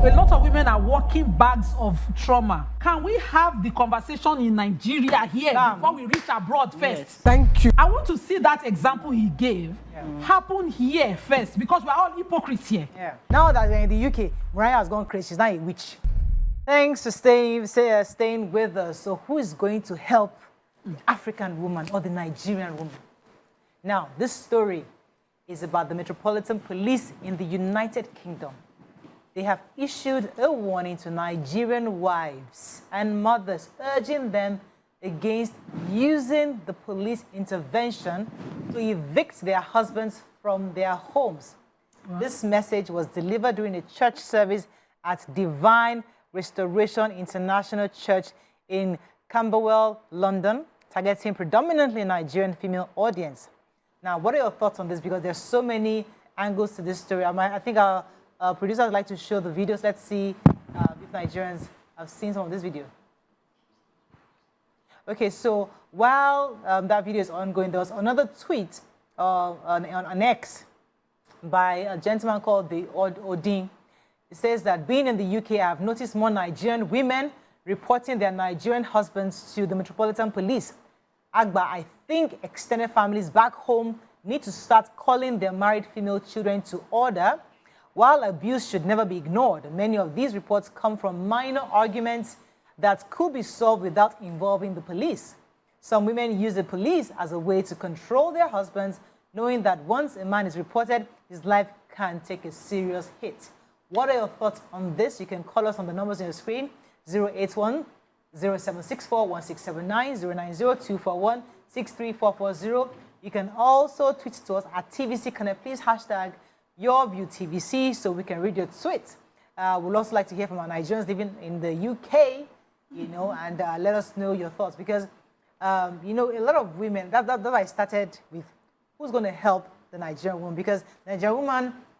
A lot of women are walking bags of trauma. Can we have the conversation in Nigeria here before we reach abroad first? Yes. Thank you. I want to see that example he gave happen here first, because we're all hypocrites here. Yeah. Now that we're in the UK, Mariah has gone crazy. She's not a witch. Thanks for staying with us. So who is going to help the African woman or the Nigerian woman? Now, this story is about the Metropolitan Police in the United Kingdom. They have issued a warning to Nigerian wives and mothers, urging them against using the police intervention to evict their husbands from their homes. Wow. This message was delivered during a church service at Divine Restoration International Church in Camberwell, London, targeting predominantly a Nigerian female audience. Now, what are your thoughts on this? Because there's so many angles to this story. I think our producers would like to show the videos. Let's see if Nigerians have seen some of this video. Okay, so while that video is ongoing, there was another tweet on X by a gentleman called the Odin. It says that, being in the UK, I have noticed more Nigerian women reporting their Nigerian husbands to the Metropolitan Police. Agba, I think extended families back home need to start calling their married female children to order. While abuse should never be ignored, many of these reports come from minor arguments that could be solved without involving the police. Some women use the police as a way to control their husbands, knowing that once a man is reported, his life can take a serious hit. What are your thoughts on this? You can call us on the numbers on your screen, 081 0764 1679, 090 241 63440. You can also tweet to us at TVC Connect. Please hashtag YourViewTVC so we can read your tweets. We'd also like to hear from our Nigerians living in the UK, and let us know your thoughts, because, a lot of women, that I started with, who's going to help the Nigerian woman? Because the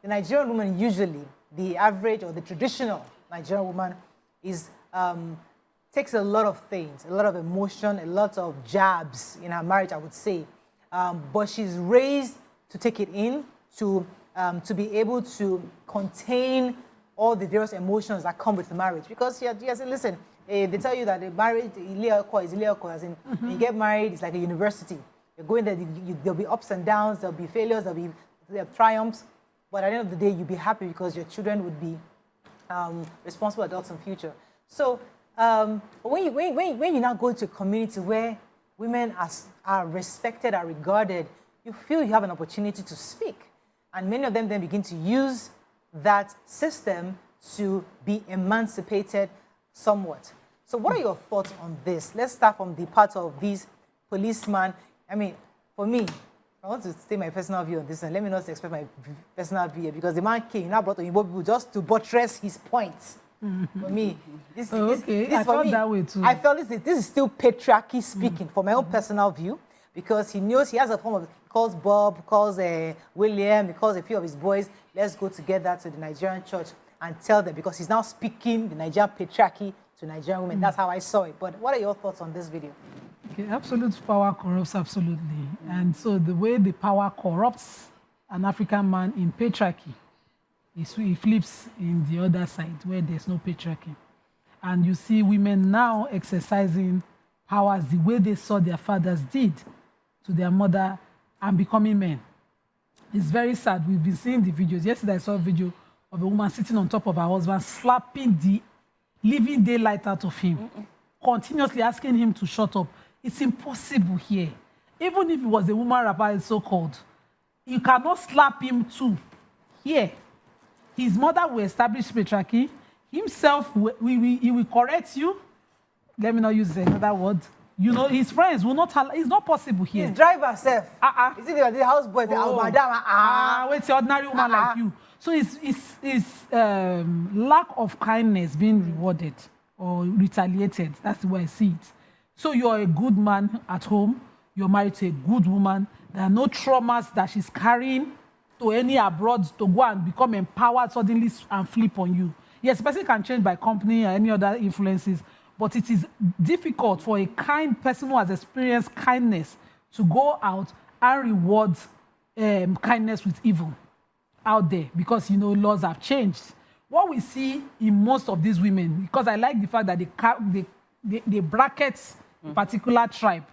Nigerian woman usually, the average or the traditional Nigerian woman is takes a lot of things, a lot of emotion, a lot of jabs in her marriage, I would say. But she's raised to take it in, to be able to contain all the various emotions that come with the marriage. Because she has said, listen, they tell you that the marriage is as in, when you get married, it's like a university. You're going there, there'll be ups and downs, there'll be failures, there'll be triumphs. But at the end of the day, you'll be happy because your children would be responsible adults in the future. So when you now go to a community where women are respected, are regarded, you feel you have an opportunity to speak. And many of them then begin to use that system to be emancipated somewhat. So what are your thoughts on this? Let's start from the part of these policemen. I mean, for me, I want to state my personal view on this, and let me not express my personal view, because the man came, now brought Oyinbo people just to buttress his points. For me, this I felt that way too. I felt this is still patriarchy speaking, for my own personal view, because he knows he has a form of, he calls Bob, calls William, he calls a few of his boys, let's go together to the Nigerian church and tell them, because he's now speaking the Nigerian patriarchy to Nigerian women. That's how I saw it. But what are your thoughts on this video? Okay, absolute power corrupts, absolutely. And so the way the power corrupts an African man in patriarchy, he flips in the other side where there's no patriarchy. And you see women now exercising powers the way they saw their fathers did to their mother and becoming men. It's very sad. We've been seeing the videos. Yesterday I saw a video of a woman sitting on top of her husband, slapping the living daylight out of him, continuously asking him to shut up. It's impossible here. Even if it was a woman rapper, so-called, you cannot slap him too. Here, his mother will establish patriarchy. Himself, he will correct you. Let me not use another word. His friends will not allow. It's not possible here. His driver self. Is it the houseboy, the madam? Wait, the ordinary woman like you. So it's lack of kindness being rewarded or retaliated. That's the way I see it. So you're a good man at home. You're married to a good woman. There are no traumas that she's carrying to any abroad to go and become empowered suddenly and flip on you. Yes, the person can change by company or any other influences, but it is difficult for a kind person who has experienced kindness to go out and reward kindness with evil out there, because, laws have changed. what we see in most of these women, because I like the fact that they bracket a particular tribe.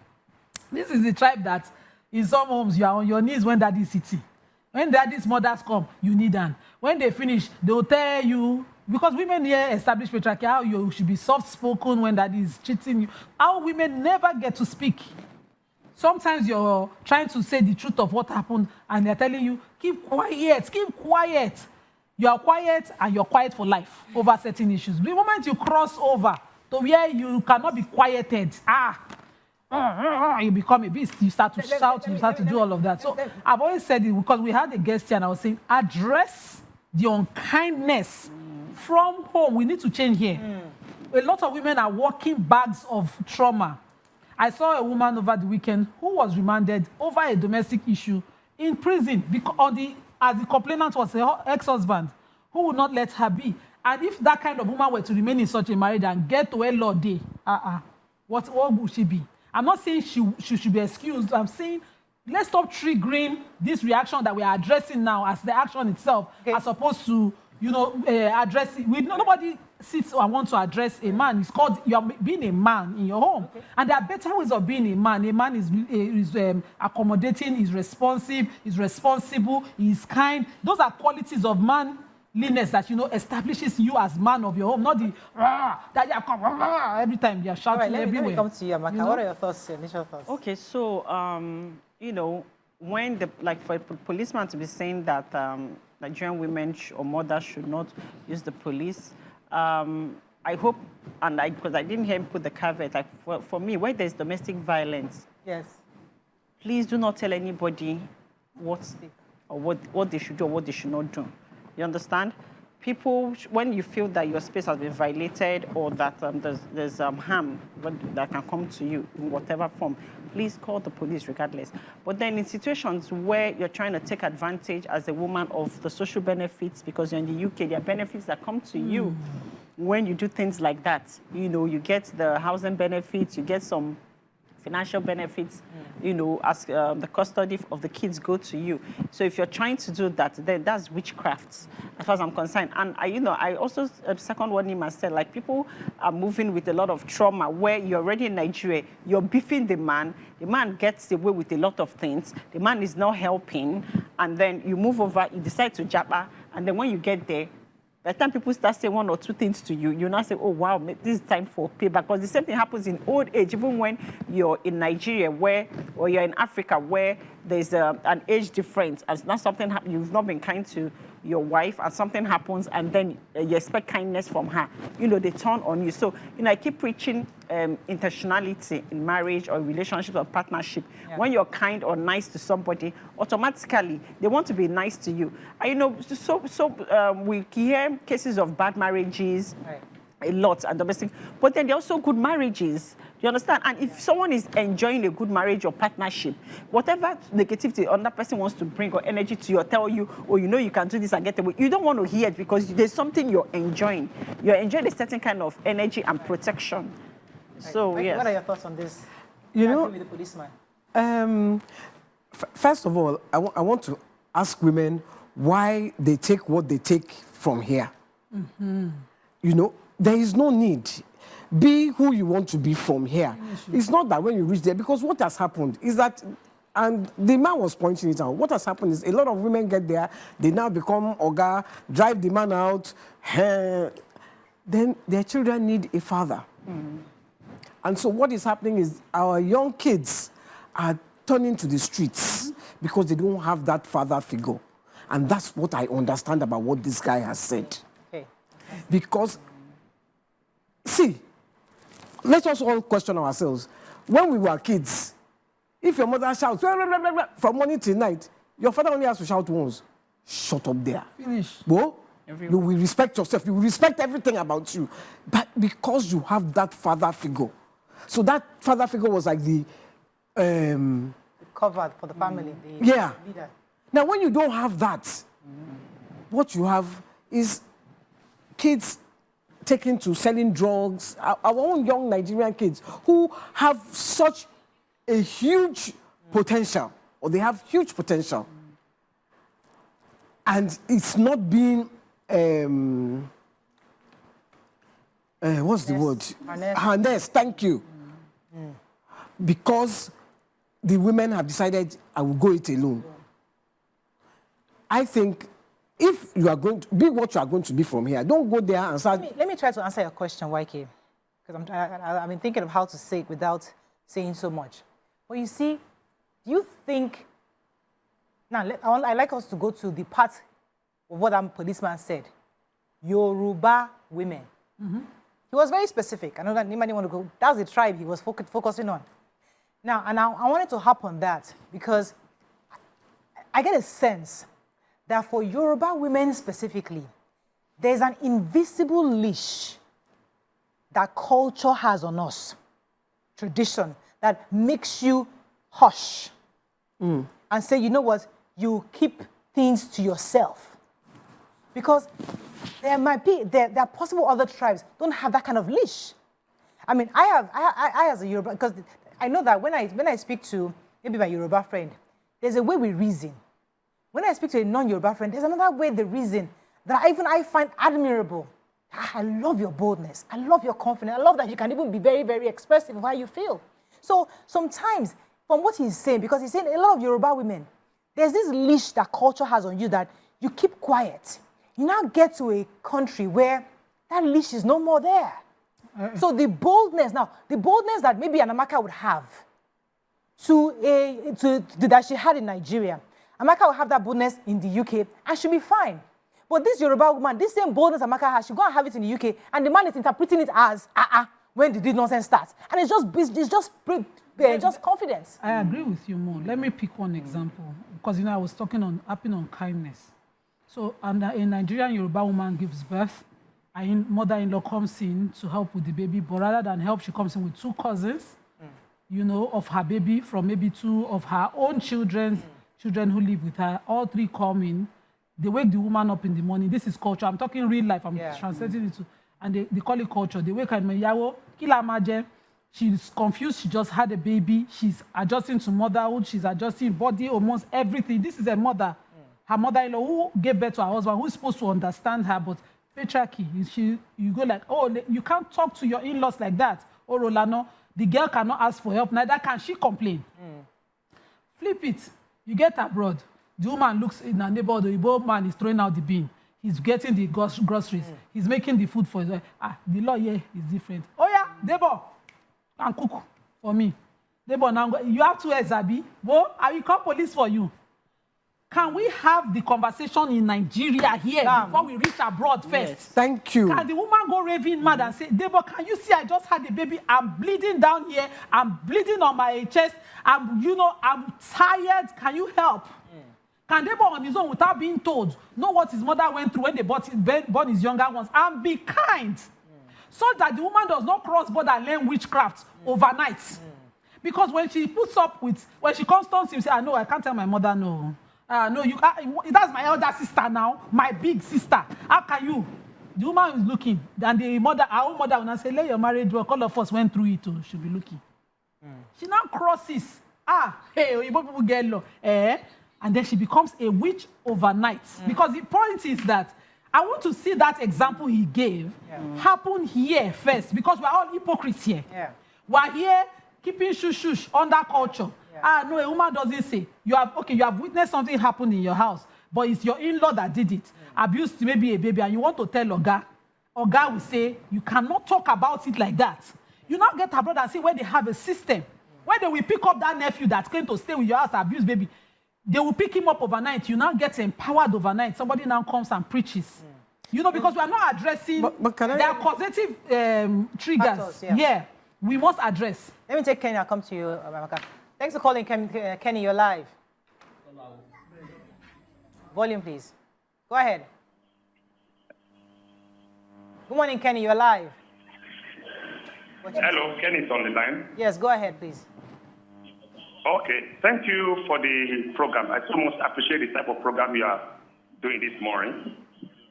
This is the tribe that in some homes you are on your knees when daddy is sitting. When daddy's mothers come, you need them. When they finish, they'll tell you, because women here establish patriarchy, how you should be soft-spoken when daddy is cheating you. How women never get to speak. Sometimes you're trying to say the truth of what happened, and they're telling you, keep quiet, keep quiet. You are quiet, and you're quiet for life over certain issues. The moment you cross over to where you cannot be quieted, you become a beast. You start to shout, you start to do all of that. So I've always said it because we had a guest here, and I was saying, address the unkindness from home. We need to change here. A lot of women are walking bags of trauma. I saw a woman over the weekend who was remanded over a domestic issue in prison because as the complainant was her ex-husband who would not let her be. And if that kind of woman were to remain in such a marriage and get to a law day, what would she be? I'm not saying she should be excused. I'm saying let's stop triggering this reaction that we are addressing now as the action itself, as opposed to, addressing. Nobody sits and wants to address a man. It's called you're being a man in your home. And there are better ways of being a man. A man is accommodating, is responsive, is responsible, is kind. Those are qualities of manliness that, establishes you as man of your home, not the that you come every time you're shouting everywhere. Let me come to you, Amaka. What are your thoughts, initial thoughts? Okay, so, when for a policeman to be saying that Nigerian women or mothers should not use the police, I hope, because I didn't hear him put the caveat, for me, where there's domestic violence, yes, please do not tell anybody what they should do or what they should not do. You understand? People, when you feel that your space has been violated or that there's harm that can come to you in whatever form, please call the police regardless. But then in situations where you're trying to take advantage as a woman of the social benefits, because you're in the UK, there are benefits that come to you when you do things like that. You get the housing benefits, you get some financial benefits, as the custody of the kids go to you. So if you're trying to do that, then that's witchcraft, as far as I'm concerned. And I also second what Nymah said, like people are moving with a lot of trauma where you're already in Nigeria, you're beefing the man gets away with a lot of things, the man is not helping, and then you move over, you decide to jabba, and then when you get there, by the time people start saying one or two things to you, you now say, oh, wow, this is time for payback. Because the same thing happens in old age, even when you're in Nigeria or you're in Africa where there's an age difference. As not something you've not been kind to your wife and something happens and then you expect kindness from her. They turn on you. So, I keep preaching intentionality in marriage or relationship or partnership. Yeah. When you're kind or nice to somebody, automatically they want to be nice to you. We hear cases of bad marriages. Right. A lot and domestic, but then there are also good marriages. You understand? And if someone is enjoying a good marriage or partnership, whatever negativity another person wants to bring or energy to you or tell you, you can do this and get away, you don't want to hear it because there's something you're enjoying. You're enjoying a certain kind of energy and protection. Right. So, yes. What are your thoughts on this? With the policeman. First of all, I want to ask women why they take what they take from here. There is no need. Be who you want to be from here. It's not that when you reach there, because what has happened is that, and the man was pointing it out, what has happened is a lot of women get there, they now become oga, drive the man out, then their children need a father. And so what is happening is our young kids are turning to the streets because they don't have that father figure. And that's what I understand about what this guy has said. Okay. Because see, let us all question ourselves. When we were kids, if your mother shouts from morning till night, your father only has to shout once. Shut up there. Finish. Well, you will respect yourself. You will respect everything about you. But because you have that father figure. So that father figure was like the covered for the family. The leader. Now, when you don't have that, what you have is kids taken to selling drugs, our own young Nigerian kids who have such a huge potential, or they have huge potential, and it's not being what's the word? Harness. Harness, thank you. Because the women have decided, I will go it alone. I think if you are going to be what you are going to be from here, don't go there and start. Let me try to answer your question, YK, because I've been thinking of how to say it without saying so much. But you see, do you think, now I'd like us to go to the part of what that policeman said. Yoruba women. He was very specific. I know that Nymah didn't want to go. That's the tribe he was focusing on. Now, and I wanted to hop on that because I get a sense that for Yoruba women specifically, there's an invisible leash that culture has on us, tradition, that makes you hush and say, you know what, you keep things to yourself. Because there might be, there are possible other tribes don't have that kind of leash. I mean, I as a Yoruba, because I know that when I speak to maybe my Yoruba friend, there's a way we reason. When I speak to a non-Yoruba friend, there's another way they reason that I find admirable. I love your boldness. I love your confidence. I love that you can even be very, very expressive of how you feel. So sometimes, from what he's saying, because he's saying a lot of Yoruba women, there's this leash that culture has on you that you keep quiet. You now get to a country where that leash is no more there. So the boldness that maybe an Amaka would have that she had in Nigeria, Amaka will have that boldness in the UK and she'll be fine. But this Yoruba woman, this same boldness Amaka has, she'll go and have it in the UK and the man is interpreting it as, when did this nonsense start? And it's just confidence. I agree with you more. Let me pick one example. Because, I was talking on kindness. So, a Nigerian Yoruba woman gives birth. Her mother-in-law comes in to help with the baby, but rather than help, she comes in with 2 cousins, of her baby, from maybe 2 of her own children who live with her. All 3 come in. They wake the woman up in the morning. This is culture. I'm talking real life. I'm translating it to, and they call it culture. They wake her in Yawo, Kilamaje. She's confused. She just had a baby. She's adjusting to motherhood. She's adjusting body, hormones, everything. This is a mother. Her mother-in-law who gave birth to her husband, who's supposed to understand her, but patriarchy. You go like, oh, you can't talk to your in-laws like that. Oh, Rolano, the girl cannot ask for help. Neither can she complain. Flip it. You get abroad. The woman looks in her neighborhood. The old man is throwing out the bin. He's getting the groceries. He's making the food for his wife. The law here is different. Oh, yeah, Debo, can cook for me. Debo, now you have 2 Ezabi. Well, I will call police for you. Can we have the conversation in Nigeria here before we reach abroad first? Yes. Thank you. Can the woman go raving mad and say, Debo, can you see I just had a baby? I'm bleeding down here. I'm bleeding on my chest. I'm tired. Can you help? Can Debo on his own, without being told, know what his mother went through when they born his younger ones, and be kind, so that the woman does not cross border and learn witchcraft overnight? Because when she puts up with, when she comes to him, say, no, I can't tell my mother no. No, that's my elder sister now, my big sister. How can you? The woman is looking, and the mother, our own mother, will not say, let your marriage work. All of us went through it too. She'll be looking. She now crosses. Hey, people get low. And then she becomes a witch overnight. Because the point is that I want to see that example he gave happen here first, because we're all hypocrites here. We're here keeping shush under culture. No, a woman doesn't say. You have witnessed something happen in your house, but it's your in-law that did it. Abused maybe a baby, and you want to tell Oga. Oga will say, you cannot talk about it like that. You now get abroad and see where they have a system, where they will pick up that nephew that came to stay with your house, abused baby. They will pick him up overnight. You now get empowered overnight. Somebody now comes and preaches. Because we are not addressing their causative triggers. Factors, we must address. Let me take Kenny. I'll come to you, Amaka. Thanks for calling, Kenny. You're live. Volume, please. Go ahead. Good morning, Kenny. You're live. Hello, Kenny's on the line. Yes, go ahead, please. Okay, thank you for the program. I so much appreciate the type of program you are doing this morning.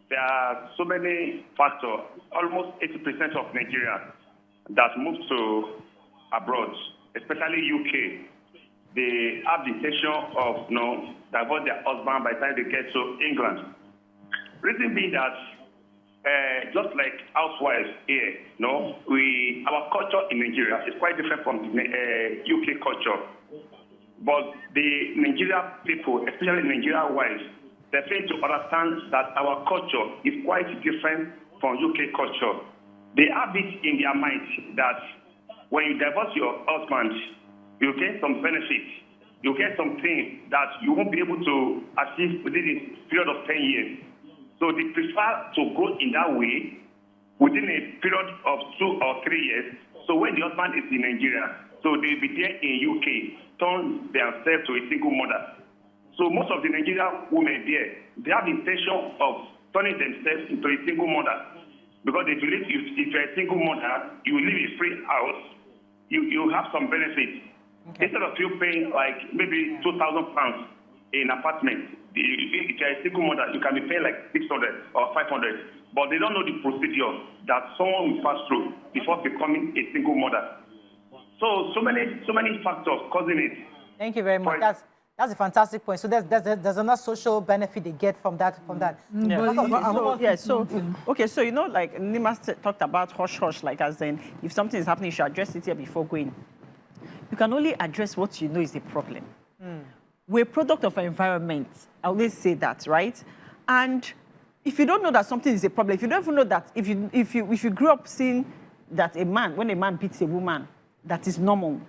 There are so many factors. Almost 80% of Nigerians that move to abroad, especially UK, they have the intention of divorce their husband by the time they get to England. Reason being that just like housewives here, our culture in Nigeria is quite different from UK culture. But the Nigerian people, especially Nigerian wives, they fail to understand that our culture is quite different from UK culture. They have it in their mind that when you divorce your husband, you get some benefits. You get some things that you won't be able to achieve within a period of 10 years. So they prefer to go in that way within a period of 2 or 3 years. So when the husband is in Nigeria, so they'll be there in UK, turn themselves to a single mother. So most of the Nigerian women there, they have the intention of turning themselves into a single mother. Because they believe if you're a single mother, you live a free house, you have some benefits. Okay. Instead of you paying like maybe £2,000 in an apartment, if you're a single mother, you can be paying like 600 or 500. But they don't know the procedure that someone will pass through before becoming a single mother. So many factors causing it. Thank you very much. That's a fantastic point. So there's another social benefit they get from that. Yeah. So like Nymah talked about hush, like as in if something is happening, you should address it here before going. You can only address what you know is the problem. We're a product of our environment. I always say that, right? And if you don't know that something is a problem, if you don't even know that if you grew up seeing that when a man beats a woman, that is normal.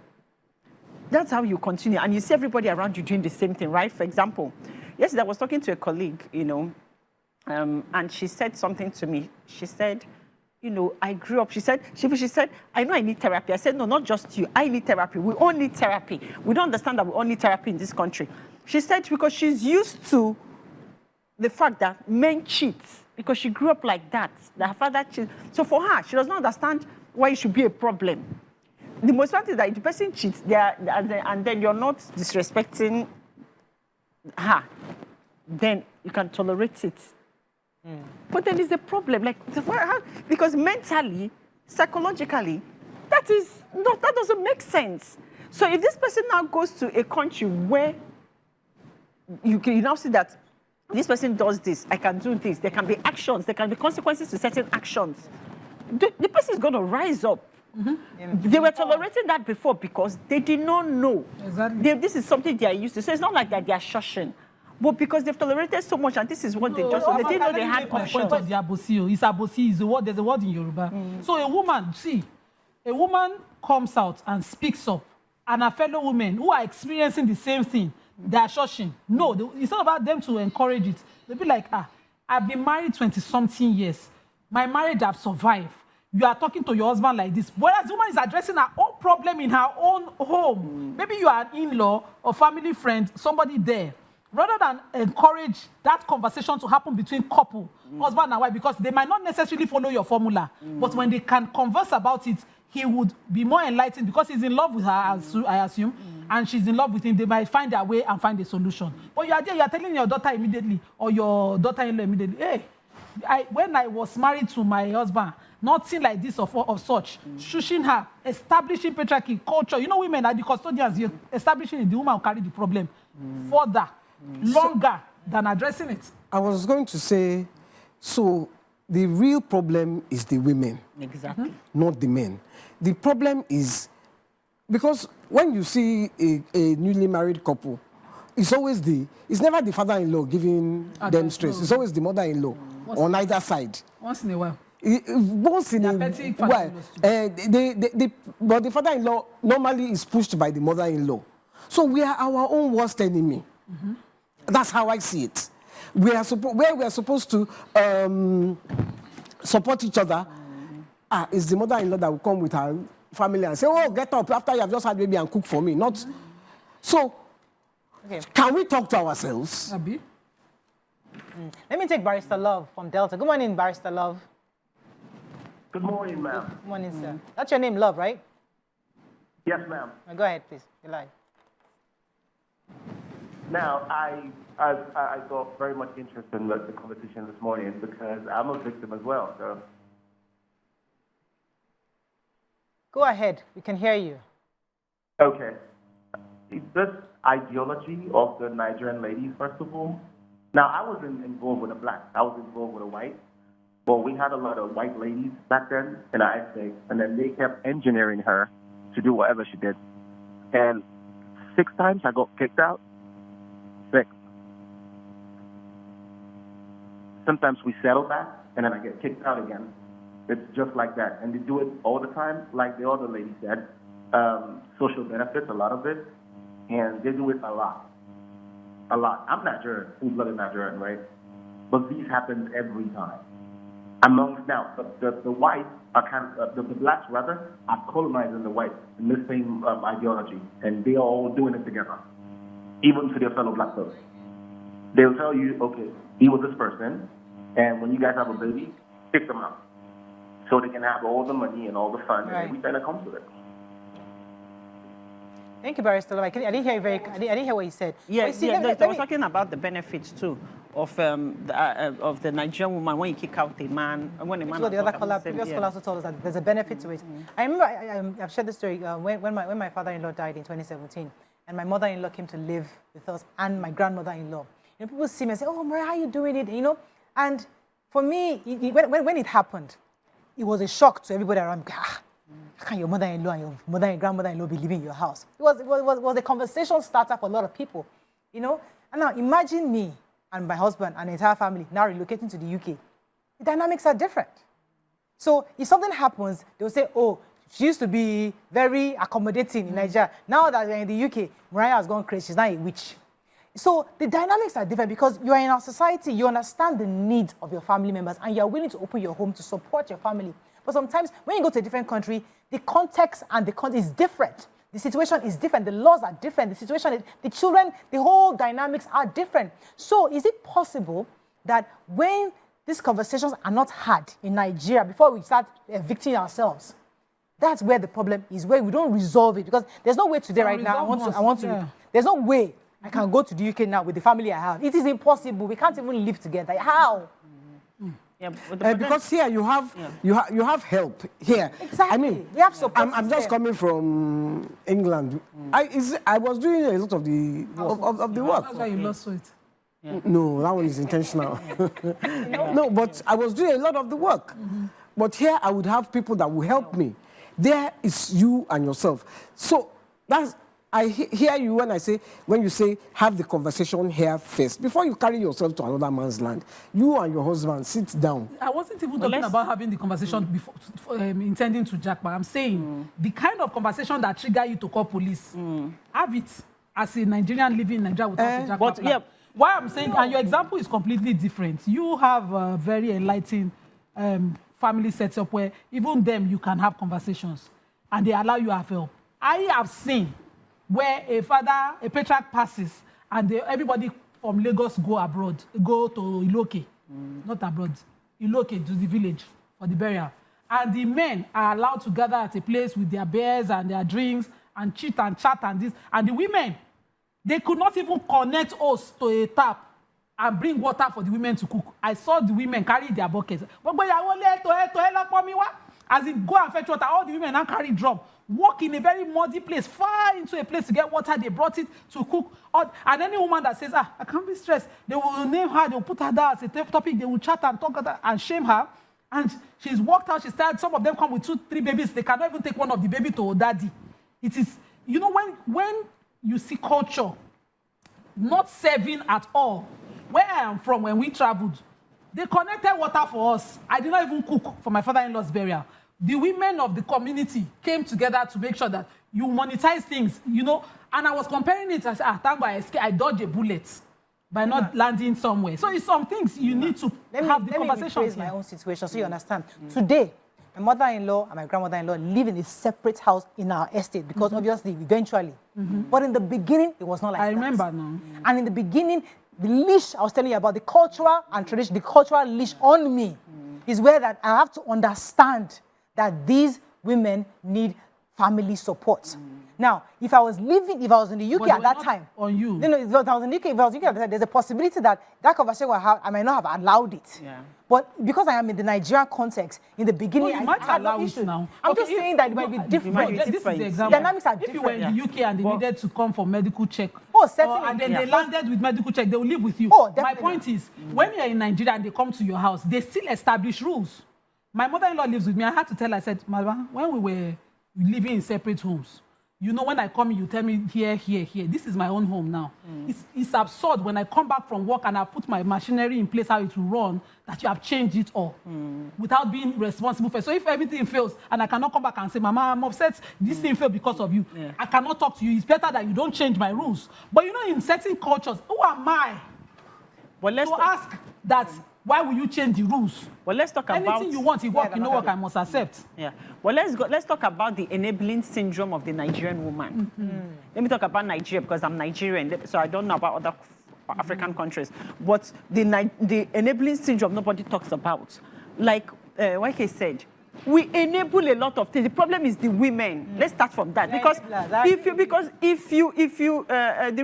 That's how you continue. And you see everybody around you doing the same thing, right? For example, yesterday I was talking to a colleague, and she said something to me. She said, I grew up. She said, I know I need therapy. I said, no, not just you. I need therapy. We all need therapy. We don't understand that we all need therapy in this country. She said because she's used to the fact that men cheat because she grew up like that her father cheats. So for her, she does not understand why it should be a problem. The most important is that if the person cheats, and then you're not disrespecting her, then you can tolerate it. But then there's a problem, because mentally, psychologically, that doesn't make sense. So if this person now goes to a country where you now see that this person does this, I can do this, there can be actions, there can be consequences to certain actions, the person is going to rise up. They were tolerating that before because they did not know. Exactly. This is something they are used to. So it's not like that they are shushing. But because they've tolerated so much and this is what they do, so they didn't know they had options. Point of the abosi. It's abosi is the word. There's a word in Yoruba. So a woman comes out and speaks up, and her fellow women who are experiencing the same thing, they are shushing. No, it's not about them to encourage it. They'll be like, I've been married 20-something years. My marriage have survived. You are talking to your husband like this. Whereas the woman is addressing her own problem in her own home. Maybe you are an in-law or family friend, somebody there. Rather than encourage that conversation to happen between couple, husband and wife, because they might not necessarily follow your formula. But when they can converse about it, he would be more enlightened because he's in love with her, I assume, and she's in love with him. They might find their way and find a solution. But you are there, you are telling your daughter immediately or your daughter-in-law immediately, hey, when I was married to my husband, nothing like this of such. Shushing her, establishing patriarchy, culture. Women are the custodians. You're establishing it, the woman will carry the problem further, longer than addressing it. I was going to say, so the real problem is the women. Exactly. Not the men. The problem is, because when you see a newly married couple, it's never the father-in-law giving them stress. It's always the mother-in-law on either side. Once in a while. Once in a while. But the father-in-law normally is pushed by the mother-in-law. So we are our own worst enemy. That's how I see it. Where we are supposed to support each other, it's the mother-in-law that will come with her family and say, oh, get up after you have just had baby and cook for me. Not so. Okay. Can we talk to ourselves? Abi? Let me take Barrister Love from Delta. Good morning, Barrister Love. Good morning, ma'am. Good morning, sir. That's your name, Love, right? Yes, ma'am. Go ahead, please. You're live. Now, I got very much interested in the conversation this morning because I'm a victim as well. So, go ahead. We can hear you. Okay. Is this ideology of the Nigerian ladies, first of all? Now, I wasn't involved with a black. I was involved with a white. But we had a lot of white ladies back then in our estate, and then they kept engineering her to do whatever she did. And 6 times I got kicked out. 6. Sometimes we settle back, and then I get kicked out again. It's just like that. And they do it all the time, like the other lady said. Social benefits, a lot of it. And they do it a lot. A lot. I'm Nigerian, full-blooded Nigerian, right? But these happen every time. Amongst now, the whites are the blacks rather, are colonizing the whites in the same ideology. And they are all doing it together, even to their fellow black folks. They'll tell you, okay, he was this person, and when you guys have a baby, pick them up. So they can have all the money and all the fun and everything that comes with it. Thank you, Barrister. I didn't hear I didn't hear what you said. Yeah, But see, I let was me- talking about the benefits too of the Nigerian woman when you kick out a man, when a man. Well, the other has caller, the same- previous yeah. caller also told us that there's a benefit to it. I remember I've shared this story when my father-in-law died in 2017, and my mother-in-law came to live with us, and my grandmother-in-law. You know, people see me and say, "Oh, Maria, how are you doing it?" You know, and for me, when it happened, it was a shock to everybody around me. How can your mother-in-law and your mother and grandmother-in-law be living in your house? It was a conversation starter for a lot of people, you know. And now imagine me and my husband and the entire family now relocating to the UK. The dynamics are different. So if something happens, they'll say, "Oh, she used to be very accommodating in Nigeria. Now that they're in the UK, Mariah has gone crazy. She's now a witch." So the dynamics are different because you are in our society, you understand the needs of your family members, and you are willing to open your home to support your family. But sometimes when you go to a different country, the context and the content is different. The situation is different. The laws are different. The situation, the children, the whole dynamics are different. So is it possible that when these conversations are not had in Nigeria before we start evicting ourselves, that's where the problem is, where we don't resolve it? Because there's no way today right now. There's no way I can go to the UK now with the family I have. It is impossible. We can't even live together. How? Yeah, but because here you have help here. Exactly. I mean, we have support I'm just system. coming from England. I was doing a lot of the work. That's why you lost weight. No, that one is intentional. No, but I was doing a lot of the work. But here I would have people that will help me. There is you and yourself. So I hear you when you say have the conversation here first before you carry yourself to another man's land. You and your husband sit down. I wasn't even talking about having the conversation before intending to jack, but I'm saying the kind of conversation that trigger you to call police. Have it as a Nigerian living in Nigeria without a jack. Why I'm saying, and your example is completely different. You have a very enlightened family setup where even them you can have conversations and they allow you to have help. I have seen where a patriarch passes and everybody from Lagos go to Iloke, not abroad, Iloke to the village for the burial. And the men are allowed to gather at a place with their beers and their drinks and chit and chat and this. And the women, they could not even connect us to a tap and bring water for the women to cook. I saw the women carry their buckets. As in go and fetch water, all the women now carry drum. Walk in a very muddy place, far into a place to get water. They brought it to cook. And any woman that says, I can't be stressed, they will name her, they will put her down as a topic, they will chat and talk and shame her. And she's walked out, she started, some of them come with 2-3 babies. They cannot even take one of the baby to daddy. It is, you know, when you see culture not serving at all, where I am from, when we traveled, they connected water for us. I did not even cook for my father-in-law's burial. The women of the community came together to make sure that you monetize things, you know. And I was comparing it. I said, thank God I dodged a bullet by not landing somewhere. So it's some things you need to have the conversation. Let me rephrase my own situation so you understand. Today, my mother-in-law and my grandmother-in-law live in a separate house in our estate because obviously, eventually. But in the beginning, it was not like that. I remember now. And in the beginning, the leash I was telling you about, the cultural and tradition, the cultural leash on me is where that I have to understand that these women need family support. Now, if I was in the UK But at that not time, on you. No, if I was in the UK, at that time, there's a possibility that conversation I might not have allowed it. Yeah. But because I am in the Nigerian context, in the beginning, you I might had no allow it issue. now. I'm Okay, just saying that it might be different. might be This is different. the example. Dynamics are If you were in the UK and they needed to come for medical check, Oh, certainly. and then Yeah. they landed with medical check, they will live with you. Oh, My definitely. point is, when you're in Nigeria and they come to your house, they still establish rules. My mother-in-law lives with me. I had to tell her, I said, Mama, when we were living in separate homes, you know, when I come, you tell me here. This is my own home now. It's absurd when I come back from work and I put my machinery in place, how it will run, that you have changed it all without being responsible for it. So if everything fails and I cannot come back and say, Mama, I'm upset, this thing failed because of you, I cannot talk to you. It's better that you don't change my rules. But you know, in certain cultures, who am I to ask that? Why will you change the rules? Well, let's talk about anything you want. You work, you know what I must accept. Yeah. Well, let's talk about the enabling syndrome of the Nigerian woman. Let me talk about Nigeria because I'm Nigerian, so I don't know about other African countries. But the enabling syndrome nobody talks about. Like Wike said, we enable a lot of things. The problem is the women. Let's start from that because the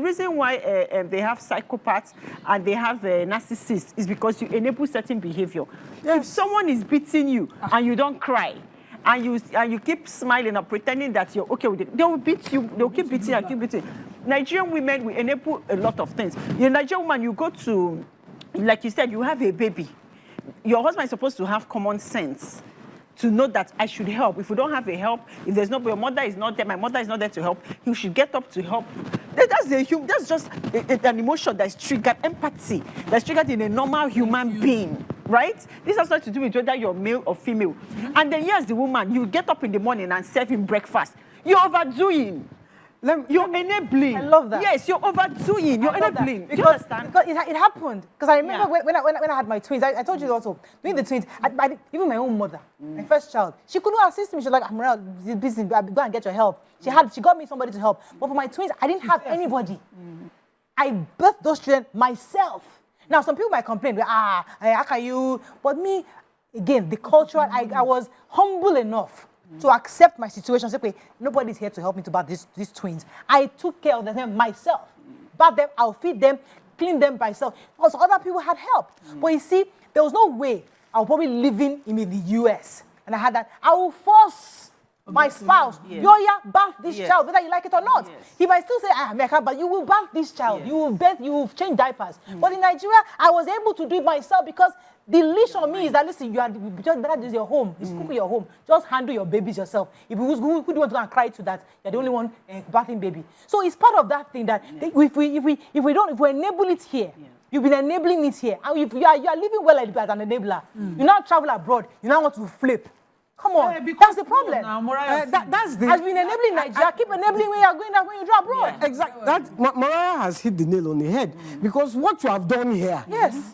reason why they have psychopaths and they have narcissists is because you enable certain behavior. If someone is beating you and you don't cry, and you keep smiling or pretending that you're okay with it, they will beat you. They'll keep beating and keep beating. Nigerian women, we enable a lot of things. You're a Nigerian woman, you go to, like you said, you have a baby. Your husband is supposed to have common sense to know that I should help. If we don't have a help, if there's no, your mother is not there, my mother is not there to help, he should get up to help. That's just an emotion that's triggered, empathy, that's triggered in a normal human being, right? This has nothing to do with whether you're male or female. And then here's the woman, you get up in the morning and serve him breakfast. You're overdoing. You're enabling. I love that. Yes, you're overdoing. You're enabling. Because it happened. Because I remember when I had my twins, I told you also, doing the twins, even my own mother, my first child, she couldn't assist me. She was like, I'm busy, go and get your help. She got me somebody to help. But for my twins, I didn't have anybody. I birthed those children myself. Now, some people might complain, how can you? But me, again, the culture, I was humble enough to accept my situation. Say, okay, nobody's here to help me to bath these twins. I took care of them myself. Bath them, I'll feed them, clean them myself. Because other people had help. But you see, there was no way I was probably living in the US. And I had that. I will force my spouse, bath this child, whether you like it or not. He might still say, America, but you will bath this child. You will change diapers. But in Nigeria, I was able to do it myself because the leash on me is that, listen, that is your home. It's cook your home. Just handle your babies yourself. Who do you want to go and cry to that? You're the only one bathing baby. So it's part of that thing that if we enable it here, you've been enabling it here, and you are living well as an enabler. You now travel abroad, you now want to flip. Come on, that's the problem. That's the. Has been enabling Nigeria. Keep enabling when you're going there, when you drive abroad. Exactly. That Mariah has hit the nail on the head because what you have done here,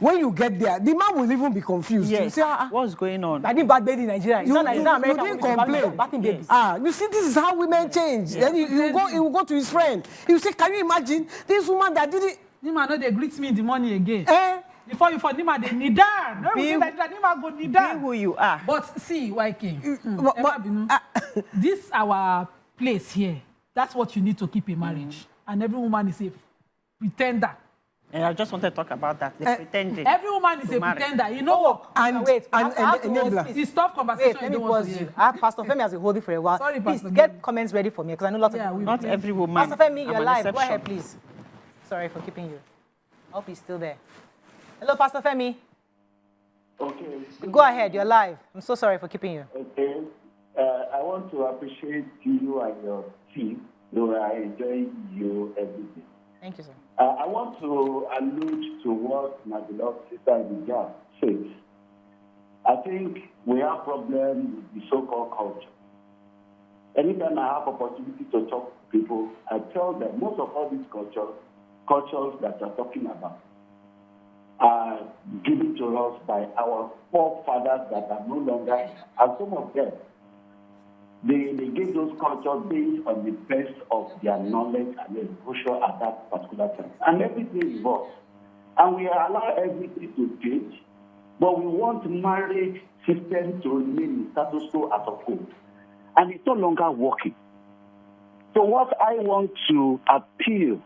when you get there, the man will even be confused. Yes. You say, what's going on? I didn't bat baby in Nigeria. It's not America. You didn't complain. Bathing babies. You see, this is how women change. Then he will go to his friend. He will say, can you imagine this woman that did it? Nymah, no, they greet me in the morning again. Before you for Nymah, they need down. Nymah go need down. Be who you are. But see, YK, this our place here. That's what you need to keep a marriage. And every woman is a pretender. And I just wanted to talk about that. The pretending. Every woman is a pretender. You know what? It's tough conversation. Let me pause you. Pastor Femi has been holding for a while. Sorry, please Pastor get comments ready for me because I know lots of people. Not every woman. Pastor Femi, you're live. Go ahead, please. Sorry for keeping you. I hope he's still there. Hello, Pastor Femi. Okay. Go ahead, you're live. I'm so sorry for keeping you. Okay. I want to appreciate you and your team. I enjoy you every day. Thank you, sir. I want to allude to what my beloved sister Nymah said. I think we have problems with the so-called culture. Anytime I have opportunity to talk to people, I tell them most of all these cultures that you're talking about are given to us by our forefathers that are no longer here. And some of them, they gave those cultures based on the best of their knowledge and exposure at that particular time. And everything evolves. And we allow everything to change, but we want marriage system to remain in status quo as of old. And it's no longer working. So what I want to appeal,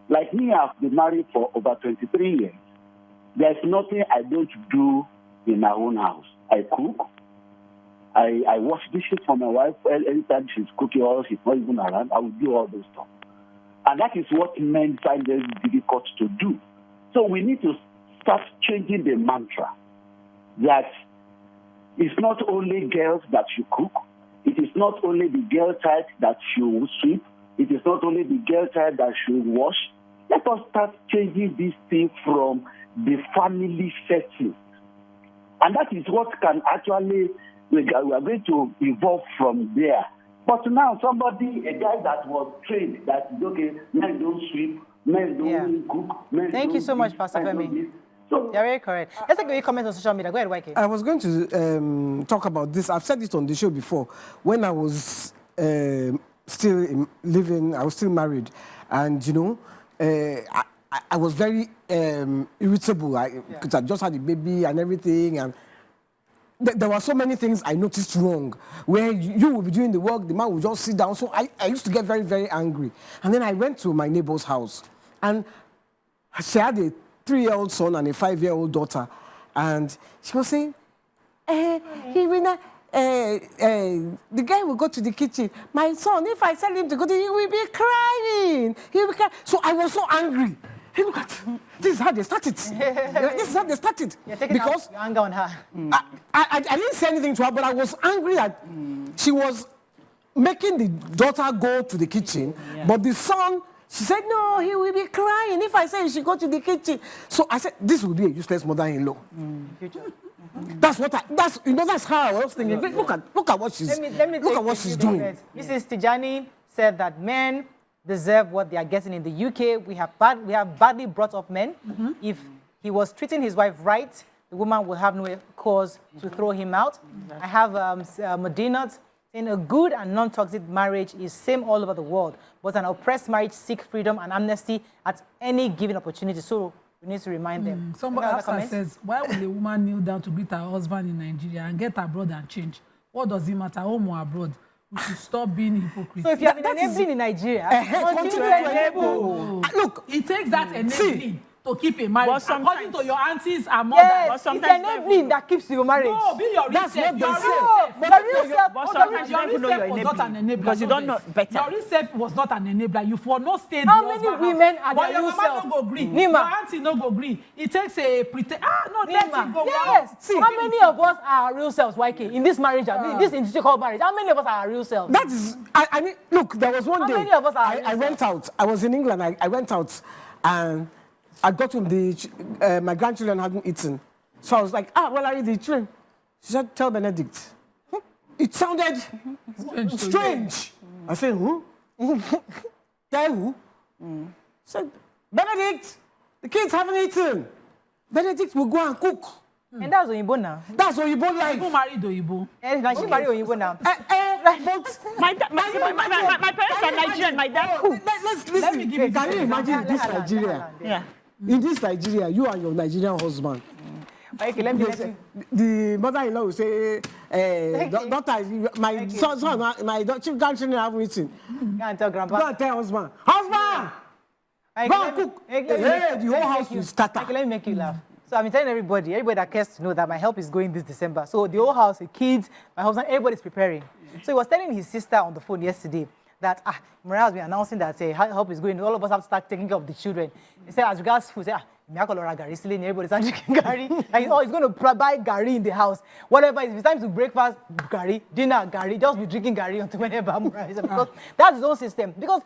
like me, I've been married for over 23 years. There's nothing I don't do in my own house. I cook. I wash dishes for my wife. Anytime she's cooking or she's not even around, I will do all those stuff. And that is what men find very difficult to do. So we need to start changing the mantra that it's not only girls that should cook. It is not only the girl child that should sweep. It is not only the girl child that should wash. Let us start changing this thing from the family setting. And that is what can actually, we are going to evolve from there. But now a guy that was trained, that is okay, men don't sweep, men don't cook, men Thank you so much, Pastor Femi. So, you're very correct. Let's take a comment on social media. Go ahead, YK. I was going to talk about this. I've said it on the show before. When I was still living, I was still married. And, you know, I was very irritable because I just had a baby and everything. And there were so many things I noticed wrong, where you will be doing the work, the man will just sit down. So I used to get very, very angry. And then I went to my neighbor's house. And she had a 3-year-old son and a 5-year-old daughter, and she was saying, he will not, the guy will go to the kitchen. My son, if I tell him to go, he will be crying. He will be crying. So I was so angry. Hey, look at this is how they started. This is how they started. Because your anger on her. I didn't say anything to her, but I was angry that she was making the daughter go to the kitchen, but the son. She said, no, he will be crying if I say he should go to the kitchen. So I said, this will be a useless mother-in-law. That's how I was thinking. Look at what she's doing. Mrs. Tijani said that men deserve what they are getting in the UK. We have badly brought up men. If he was treating his wife right, the woman will have no cause to throw him out. I have Medina saying a good and non-toxic marriage is same all over the world, but an oppressed marriage seeks freedom and amnesty at any given opportunity. So we need to remind them. Somebody else says, why will a woman kneel down to greet her husband in Nigeria and get abroad and change? What does it matter, home or abroad? We should stop being hypocrites. So if you have been enabling in Nigeria, continue to enable. Look, it takes that enabling to keep a marriage. According to your aunties and mothers. Yes, it's enabling that keeps your marriage. No, be your real self. But sometimes you don't even know you're enabling because you don't know better. Your real self was not an enabler. You for no state. How many women are but their your real mama self? don't go agree. Nymah. Your auntie don't go agree. It takes a pretend. Let it go. Yes. See, how many of us are our real selves, YK, in this marriage, in this institution called marriage? How many of us are our real selves? That is, I mean, look, there was one day. How many of us are I went out. I was in England. I went out and I got home, my grandchildren hadn't eaten. So I was like, well, are you the children? She said, tell Benedict. It sounded strange. I said, who? Tell who? She said, Benedict, the kids haven't eaten. Benedict will go and cook. And that's Oyibo now. That's Oyibo life. People married Oyibo. She married Oyibo now. My parents are Nigerian. My dad cooks. Let me give you. Can you imagine this Nigeria? Yeah. In this Nigeria, you and your Nigerian husband. Okay, let me the mother-in-law will say, daughter, my son, my grandchildren have eaten. Go and tell grandpa. Go and tell husband. Husband! Go and cook. The whole house will scatter. Let me make you laugh. So I'm telling everybody that cares to know that my help is going this December. So the whole house, the kids, my husband, everybody's preparing. So he was telling his sister on the phone yesterday that Mariah has been announcing that help is going. All of us have to start taking care of the children. He said, as regards food, everybody's drinking gari. Like, he's going to buy gari in the house. Whatever, if it's time to breakfast, gari, dinner, gari, just be drinking gari until whenever Mariah is. Because that's his own system. Because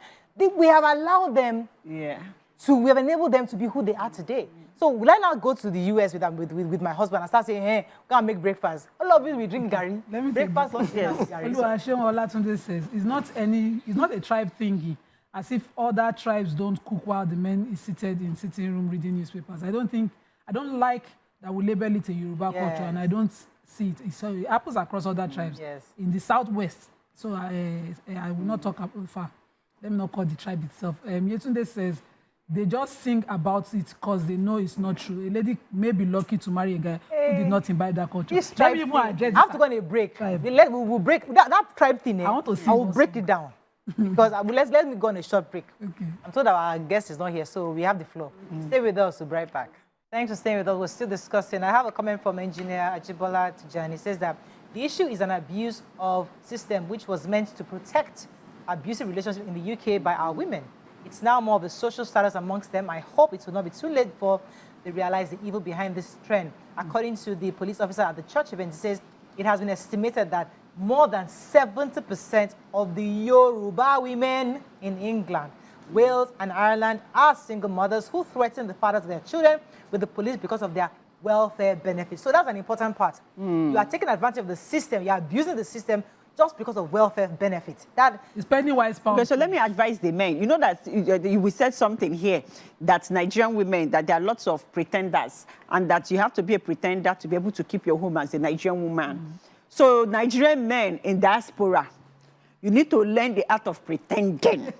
we have allowed them we have enabled them to be who they are today. So will I now go to the US with my husband and start saying, hey, go and make breakfast? All of you will drink gari. Let me breakfast, lunch, gari. Olatunde says it's not a tribe thingy, as if other tribes don't cook while the man is seated in sitting room reading newspapers. I don't like that we label it a Yoruba culture, and I don't see it. It happens across other tribes in the southwest. So I will not talk far. Let me not call the tribe itself. Yetunde says, they just sing about it because they know it's not true. A lady may be lucky to marry a guy who did not imbibe that culture. This tribe thing, I have to go on a break. We'll break that tribe thing. I will break it down. Because let me go on a short break. Okay. I'm told that our guest is not here, so we have the floor. Stay with us, we'll be right back. Thanks for staying with us. We're still discussing. I have a comment from engineer Ajibola Tijani. He says that the issue is an abuse of system which was meant to protect abusive relationships in the UK by our women. It's now more of a social status amongst them. I hope it will not be too late before they realize the evil behind this trend. According to the police officer at the church event, he says it has been estimated that more than 70% of the Yoruba women in England, Wales, and Ireland are single mothers who threaten the fathers of their children with the police because of their welfare benefits. So that's an important part. You are taking advantage of the system. You are abusing the system just because of welfare benefits. That It's penny-wise pound. Okay, so let me advise the men. You know that we said something here that Nigerian women, that there are lots of pretenders, and that you have to be a pretender to be able to keep your home as a Nigerian woman. So Nigerian men in diaspora, you need to learn the art of pretending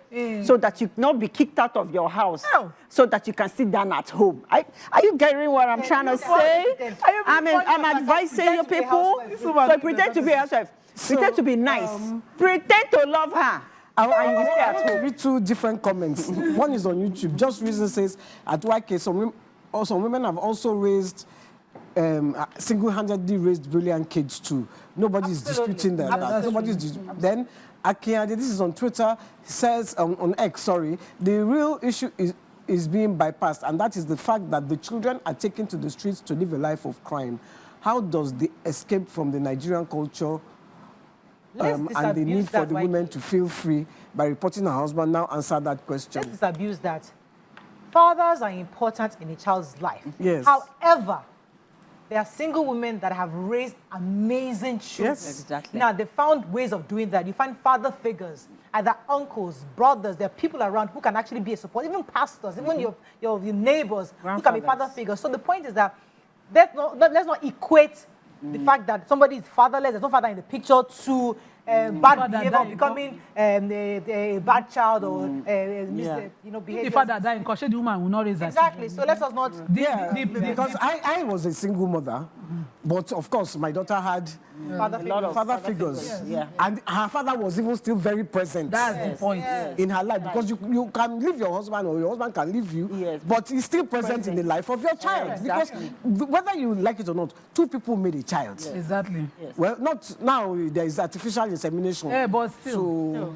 so that you not be kicked out of your house, so that you can sit down at home. Are you getting what I'm trying to say? I'm advising you people. So pretend to be a housewife. Pretend to be nice. Pretend to love her. I want to read two different comments. One is on YouTube. Just Reason says, at YK, some women have also raised, single-handedly raised brilliant kids too. Nobody is disputing that. Then, Akiade, this is on Twitter, says, on X, sorry, the real issue is being bypassed, and that is the fact that the children are taken to the streets to live a life of crime. How does the escape from the Nigerian culture and the need for the women to feel free by reporting her husband now answer that question? Let's disabuse that. Fathers are important in a child's life. Yes. However, there are single women that have raised amazing children. Yes. Exactly. Now, they found ways of doing that. You find father figures, either uncles, brothers, there are people around who can actually be a support, even pastors, even your neighbors who can be father figures. So the point is that let's not equate the fact that somebody is fatherless, there's no father in the picture, to bad behavior, becoming a bad child or behavior. The father dying, because the woman will not raise her Exactly. So let us not. Because I was a single mother, but of course my daughter had father figures. Yeah. And her father was even still very present. That's the point. In her life, because you can leave your husband or your husband can leave you, but he's still present in the life of your child. Because whether you like it or not, two people made a child. Yes. Exactly. Yes. Well, not now, there is artificial insemination. Yeah, but still.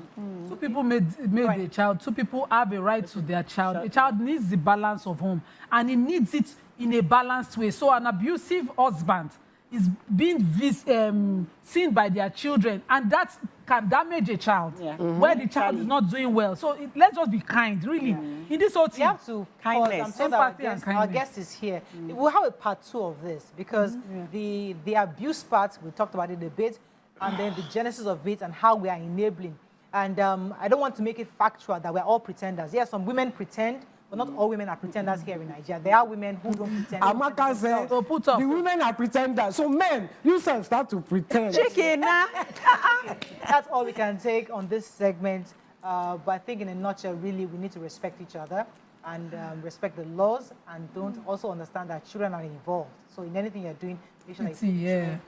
Two people made a child. Two people have a right to their child. A child needs the balance of home, and he needs it in a balanced way. So an abusive husband is being seen by their children, and that can damage a child where the child is not doing well. So let's just be kind, really. In this whole thing, We have to kindness. I'm told our guest is here. We'll have a part 2 of this because the abuse part, we talked about it a bit, and then the genesis of it and how we are enabling. And I don't want to make it factual that we're all pretenders. Yes, some women pretend, but not all women are pretenders here in Nigeria. There are women who don't pretend. Amaka said, the women are pretenders. So men, you self start to pretend. Chicken, That's all we can take on this segment. But I think in a nutshell, really, we need to respect each other and respect the laws, and don't also understand that children are involved. So in anything you're doing, make sure that you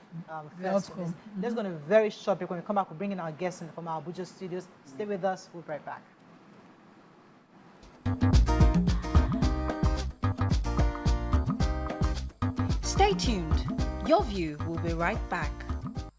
first. Let's go on a very short break. When we come back, we'll bring in our guests from our Abuja studios. Stay with us. We'll be right back. Stay tuned. Your View will be right back.